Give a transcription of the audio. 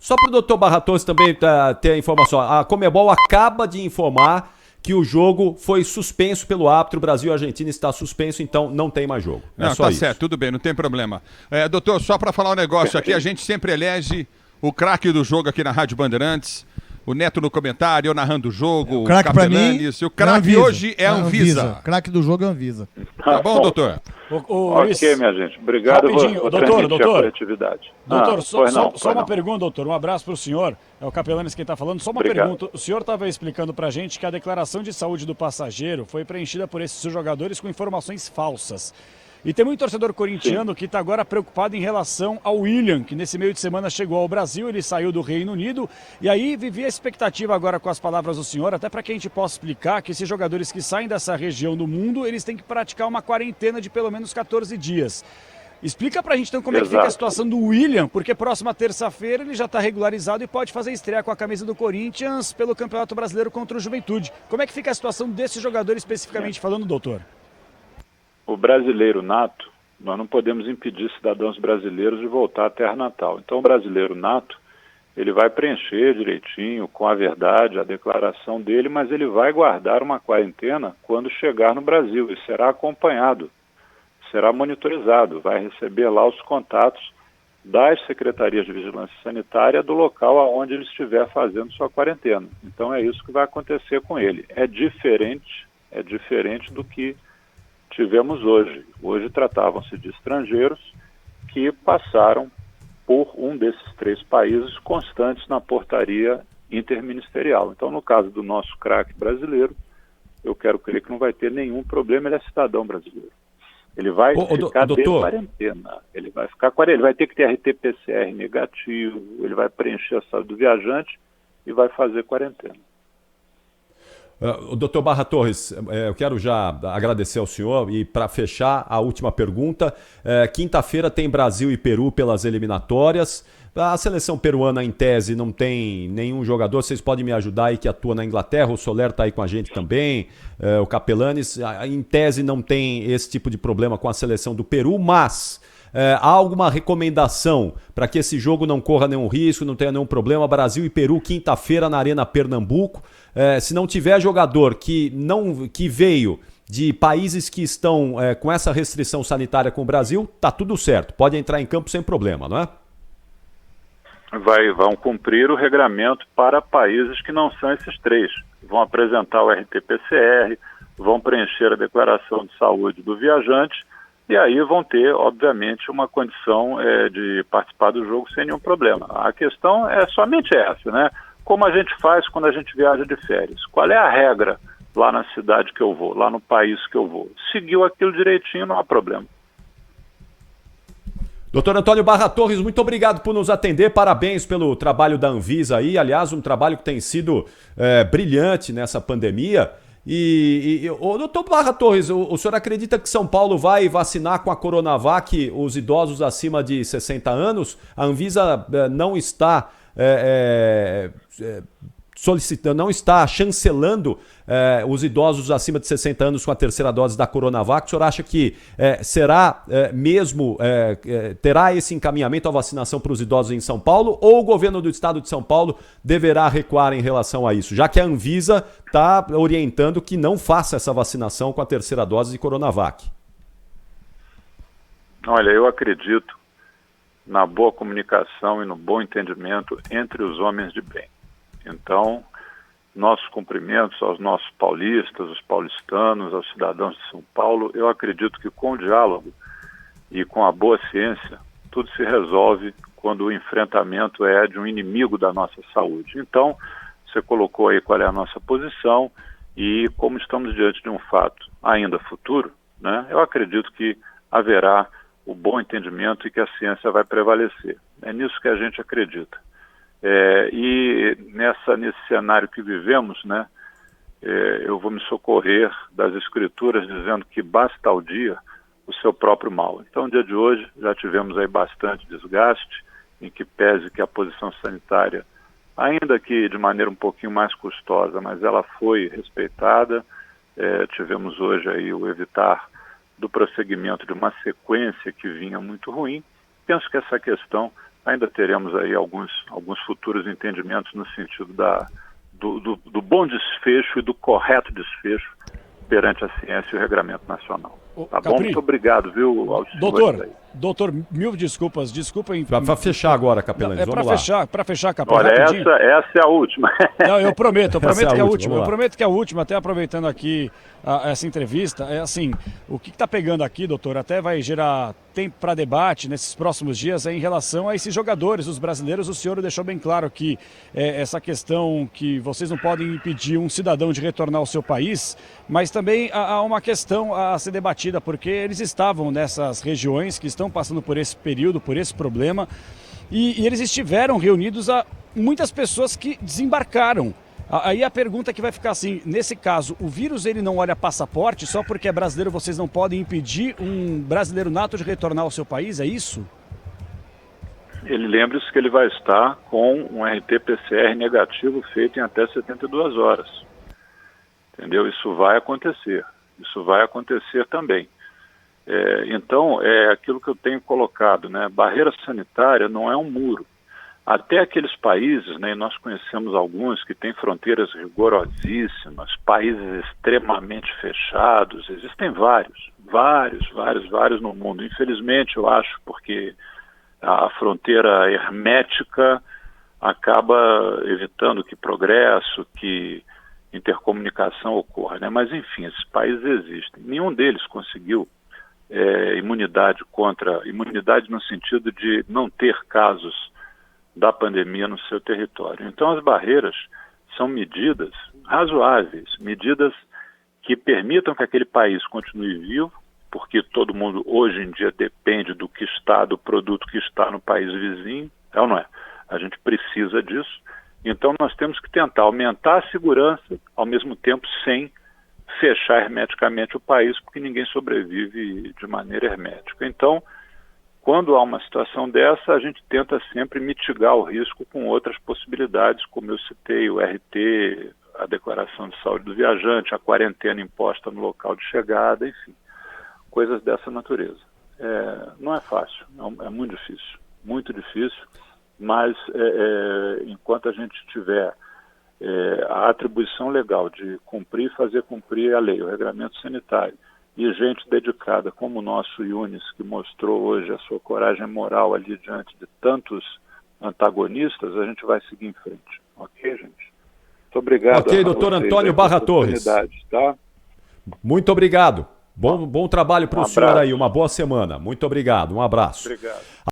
Só para o doutor Barra Torres também ter a informação, a Conmebol acaba de informar que o jogo foi suspenso pelo árbitro, Brasil e Argentina está suspenso, então não tem mais jogo. Não, só tá isso. certo, tudo bem, não tem problema. Doutor, só para falar um negócio aqui, a gente sempre elege o craque do jogo aqui na Rádio Bandeirantes, o Neto no comentário, eu narrando o jogo, o craque para mim, o craque hoje é a Anvisa. O craque do jogo é a Anvisa. Tá bom, doutor? Ok, minha gente. Obrigado. Rapidinho, doutor. Doutor, só uma pergunta, doutor. Um abraço para o senhor. É o Capelanes quem está falando. Só uma pergunta. O senhor estava explicando para a gente que a declaração de saúde do passageiro foi preenchida por esses jogadores com informações falsas. E tem muito torcedor corintiano que está agora preocupado em relação ao William, que nesse meio de semana chegou ao Brasil, ele saiu do Reino Unido, e aí vivia a expectativa agora com as palavras do senhor, até para que a gente possa explicar que esses jogadores que saem dessa região do mundo, eles têm que praticar uma quarentena de pelo menos 14 dias. Explica pra gente então como é que fica a situação do William, porque próxima terça-feira ele já está regularizado e pode fazer estreia com a camisa do Corinthians pelo Campeonato Brasileiro contra o Juventude. Como é que fica a situação desse jogador especificamente falando, doutor? O brasileiro nato, nós não podemos impedir cidadãos brasileiros de voltar à terra natal. Então o brasileiro nato, ele vai preencher direitinho, com a verdade, a declaração dele, mas ele vai guardar uma quarentena quando chegar no Brasil e será acompanhado, será monitorizado, vai receber lá os contatos das secretarias de vigilância sanitária do local aonde ele estiver fazendo sua quarentena. Então é isso que vai acontecer com ele. É diferente do que tivemos hoje. Hoje tratavam-se de estrangeiros que passaram por um desses 3 países constantes na portaria interministerial. Então, no caso do nosso craque brasileiro, eu quero crer que não vai ter nenhum problema, ele é cidadão brasileiro. Ele vai ficar de quarentena, ele vai ter que ter RT-PCR negativo, ele vai preencher a saúde do viajante e vai fazer quarentena. Doutor Barra Torres, eu quero já agradecer ao senhor e para fechar a última pergunta, quinta-feira tem Brasil e Peru pelas eliminatórias, a seleção peruana em tese não tem nenhum jogador, vocês podem me ajudar aí que atua na Inglaterra, o Soler está aí com a gente também, o Capelanes, em tese não tem esse tipo de problema com a seleção do Peru, mas... há alguma recomendação para que esse jogo não corra nenhum risco, não tenha nenhum problema? Brasil e Peru, quinta-feira na Arena Pernambuco. Se não tiver jogador que veio de países que estão com essa restrição sanitária com o Brasil, tá tudo certo. Pode entrar em campo sem problema, não é? Vão cumprir o regramento para países que não são esses 3. Vão apresentar o RT-PCR, vão preencher a declaração de saúde do viajante, e aí vão ter, obviamente, uma condição de participar do jogo sem nenhum problema. A questão é somente essa, né? Como a gente faz quando a gente viaja de férias? Qual é a regra lá na cidade que eu vou, lá no país que eu vou? Seguiu aquilo direitinho, não há problema. Doutor Antônio Barra Torres, muito obrigado por nos atender, parabéns pelo trabalho da Anvisa aí, aliás, um trabalho que tem sido brilhante nessa pandemia. Doutor Barra Torres, o senhor acredita que São Paulo vai vacinar com a Coronavac os idosos acima de 60 anos? A Anvisa não está solicitando, não está chancelando os idosos acima de 60 anos com a terceira dose da Coronavac. O senhor acha que terá esse encaminhamento à vacinação para os idosos em São Paulo, ou o governo do estado de São Paulo deverá recuar em relação a isso, já que a Anvisa está orientando que não faça essa vacinação com a terceira dose de Coronavac? Olha, eu acredito na boa comunicação e no bom entendimento entre os homens de bem. Então, nossos cumprimentos aos nossos paulistas, os paulistanos, aos cidadãos de São Paulo. Eu acredito que com o diálogo e com a boa ciência, tudo se resolve quando o enfrentamento é de um inimigo da nossa saúde. Então, você colocou aí qual é a nossa posição e como estamos diante de um fato ainda futuro, né, eu acredito que haverá o bom entendimento e que a ciência vai prevalecer. É nisso que a gente acredita. E nesse cenário que vivemos, né, eu vou me socorrer das escrituras dizendo que basta ao dia o seu próprio mal. Então, no dia de hoje, já tivemos aí bastante desgaste, em que pese que a posição sanitária, ainda que de maneira um pouquinho mais custosa, mas ela foi respeitada. Tivemos hoje aí o evitar do prosseguimento de uma sequência que vinha muito ruim. Penso que essa questão ainda teremos aí alguns futuros entendimentos no sentido do bom desfecho e do correto desfecho perante a ciência e o regramento nacional. Tá bom? Muito obrigado, viu, aos Doutor, mil desculpas. Para fechar agora, Capelani, vamos lá. Para fechar, Capelani, olha, essa é a última. Não, eu prometo que é a última. Eu prometo que é a última, até aproveitando aqui essa entrevista. É assim, o que está pegando aqui, doutor, até vai gerar tempo para debate nesses próximos dias em relação a esses jogadores, os brasileiros. O senhor deixou bem claro que essa questão que vocês não podem impedir um cidadão de retornar ao seu país, mas também há uma questão a ser debatida, porque eles estavam nessas regiões que estão passando por esse período, por esse problema, e eles estiveram reunidos a muitas pessoas que desembarcaram. Aí a pergunta que vai ficar assim, nesse caso, o vírus ele não olha passaporte, só porque é brasileiro vocês não podem impedir um brasileiro nato de retornar ao seu país, é isso? Ele lembre-se que ele vai estar com um RT-PCR negativo feito em até 72 horas. Entendeu? Isso vai acontecer também. Então, é aquilo que eu tenho colocado, né? Barreira sanitária não é um muro. Até aqueles países, né, e nós conhecemos alguns que têm fronteiras rigorosíssimas, países extremamente fechados, existem vários no mundo. Infelizmente, eu acho, porque a fronteira hermética acaba evitando que progresso, que intercomunicação ocorra, né? Mas, enfim, esses países existem. Nenhum deles conseguiu imunidade no sentido de não ter casos da pandemia no seu território. Então, as barreiras são medidas razoáveis, medidas que permitam que aquele país continue vivo, porque todo mundo hoje em dia depende do produto que está no país vizinho, é ou não é? A gente precisa disso. Então, nós temos que tentar aumentar a segurança, ao mesmo tempo sem fechar hermeticamente o país, porque ninguém sobrevive de maneira hermética. Então, quando há uma situação dessa, a gente tenta sempre mitigar o risco com outras possibilidades, como eu citei, o RT, a declaração de saúde do viajante, a quarentena imposta no local de chegada, enfim, coisas dessa natureza. Não é fácil, é muito difícil, mas enquanto a gente tiver a atribuição legal de fazer cumprir a lei, o regramento sanitário, e gente dedicada como o nosso Yunis, que mostrou hoje a sua coragem moral ali diante de tantos antagonistas, a gente vai seguir em frente. Ok, gente? Muito obrigado. Ok, doutor Antônio Barra Torres. Tá? Muito obrigado. Bom trabalho para o senhor aí, uma boa semana. Muito obrigado, um abraço. Obrigado.